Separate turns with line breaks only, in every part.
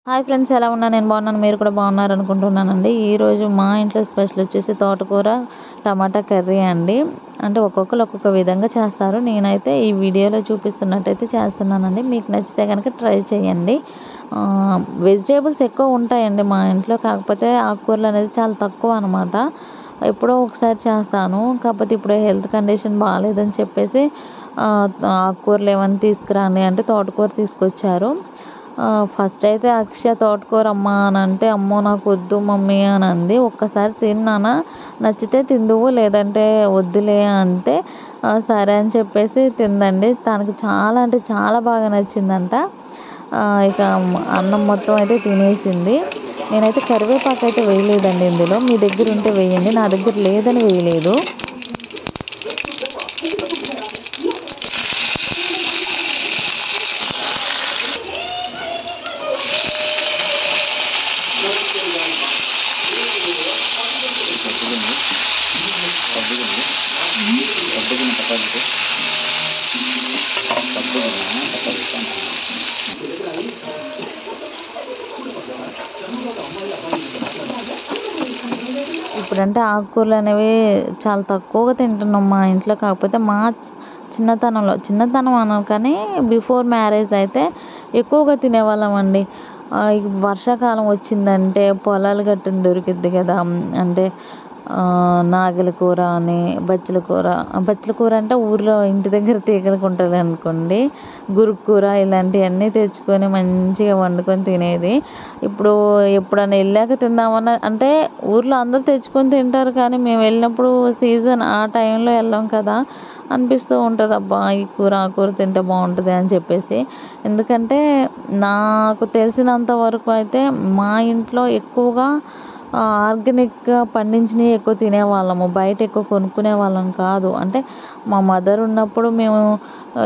Hi friends, ఎలా ఉన్నా? నేను బాగున్నాను, మీరు కూడా బాగున్నారు అనుకుంటున్నానండి. ఈరోజు మా ఇంట్లో స్పెషల్ వచ్చేసి తోటకూర టమాటా కర్రీ అండి. అంటే ఒక్కొక్కరు ఒక్కొక్క విధంగా చేస్తారు. నేనైతే ఈ వీడియోలో చూపిస్తున్నట్టయితే చేస్తున్నానండి. మీకు నచ్చితే కనుక ట్రై చేయండి. వెజిటేబుల్స్ ఎక్కువ ఉంటాయండి మా ఇంట్లో, కాకపోతే ఆకుకూరలు అనేది చాలా తక్కువ అనమాట. ఎప్పుడో ఒకసారి చేస్తాను, కాకపోతే ఇప్పుడు హెల్త్ కండిషన్ బాగాలేదని చెప్పేసి ఆకుకూరలు ఏమైనా తీసుకురండి అంటే తోటకూర తీసుకొచ్చారు. ఫస్ట్ అయితే అక్షయ తోటకూర అమ్మ అని అంటే, అమ్మో నాకు వద్దు మమ్మీ అని అంది. ఒక్కసారి తిన్నానా, నచ్చితే తిందువు లేదంటే వద్దులే అంటే సరే అని చెప్పేసి తిందండి. తనకి చాలా అంటే చాలా బాగా నచ్చిందంట. ఇక అన్నం మొత్తం అయితే తినేసింది. నేనైతే కరివేపాకు అయితే వేయలేదండి ఇందులో. మీ దగ్గర ఉంటే వేయండి, నా దగ్గర లేదని వేయలేదు. ఇప్పుడంటే ఆకుకూరలు అనేవి చాలా తక్కువగా తింటున్నాం మా ఇంట్లో. కాకపోతే మా చిన్నతనం అన్నాను కానీ బిఫోర్ మ్యారేజ్ అయితే ఎక్కువగా తినేవాళ్ళం అండి. వర్షాకాలం వచ్చిందంటే పొలాలు గట్టున దొరికిద్ది కదా, అంటే నాగలి కూర అని, బచ్చల కూర అంటే ఊర్లో ఇంటి దగ్గర తీగలకు ఉంటుంది అనుకోండి. గురుక్కూర ఇలాంటివన్నీ తెచ్చుకొని మంచిగా వండుకొని తినేది. ఇప్పుడు ఎప్పుడైనా వెళ్ళాక తిందామన్నా అంటే ఊర్లో అందరూ తెచ్చుకొని తింటారు, కానీ మేము వెళ్ళినప్పుడు సీజన్ ఆ టైంలో వెళ్ళాం కదా అనిపిస్తూ ఉంటుంది. అబ్బా ఈ కూర ఆ కూర తింటే బాగుంటుంది అని చెప్పేసి. ఎందుకంటే నాకు తెలిసినంత వరకు అయితే మా ఇంట్లో ఎక్కువగా ఆర్గానిక్గా పండించినవి ఎక్కువ తినేవాళ్ళము, బయట ఎక్కువ కొనుక్కునే వాళ్ళం కాదు. అంటే మా మదర్ ఉన్నప్పుడు మేము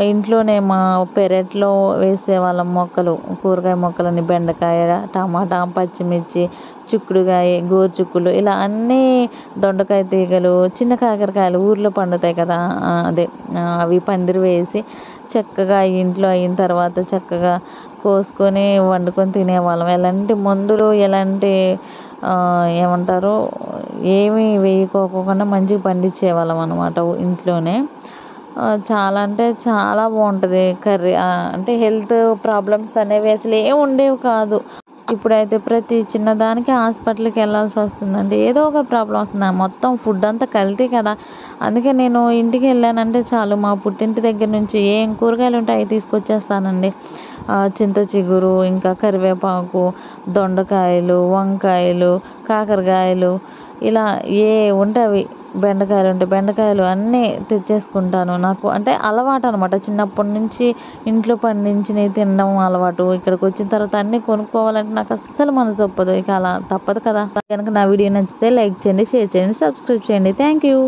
ఇంట్లోనే మా పెరట్లో వేసేవాళ్ళం మొక్కలు, కూరగాయ మొక్కలని, బెండకాయ, టమాటా, పచ్చిమిర్చి, చిక్కుడుకాయ, గోరుచిక్కులు, ఇలా అన్నీ, దొండకాయ తీగలు, చిన్న కాకరకాయలు ఊర్లో పండుతాయి కదా, అవి పందిరి వేసి చక్కగా ఇంట్లో అయిన తర్వాత చక్కగా కోసుకొని వండుకొని తినేవాళ్ళం. ఎలాంటి మందులు ఎలాంటి ఏమంటారు ఏమీ వేయకోకుండా మంచిగా పండించేవాళ్ళం అనమాట ఇంట్లోనే. చాలా అంటే చాలా బాగుంటుంది కర్రీ. అంటే హెల్త్ ప్రాబ్లమ్స్ అనేవి అసలు ఏమి ఉండేవి కాదు. ఇప్పుడైతే ప్రతి చిన్నదానికి హాస్పిటల్కి వెళ్ళాల్సి వస్తుందండి. ఏదో ఒక ప్రాబ్లం వస్తుంది. మొత్తం ఫుడ్ అంతా కల్తీ కదా. అందుకే నేను ఇంటికి వెళ్ళానంటే చాలు, మా పుట్టింటి దగ్గర నుంచి ఏం కూరగాయలు ఉంటాయి అవి తీసుకొచ్చేస్తానండి. చింత చిగురు, ఇంకా కరివేపాకు, దొండకాయలు, వంకాయలు, కాకరకాయలు, ఇలా ఏ ఉంటే అవి, బెండకాయలు ఉంటే బెండకాయలు అన్నీ తెచ్చేసుకుంటాను. నాకు అంటే అలవాటు అనమాట, చిన్నప్పటి నుంచి ఇంట్లో పండించినవి తినడం అలవాటు. ఇక్కడికి వచ్చిన తర్వాత అన్నీ కొనుక్కోవాలంటే నాకు అస్సలు మనసు ఒప్పదు. ఇక అలా తప్పదు కదా. కనుక నా వీడియో నచ్చితే లైక్ చేయండి, షేర్ చేయండి, సబ్స్క్రైబ్ చేయండి. Thank you.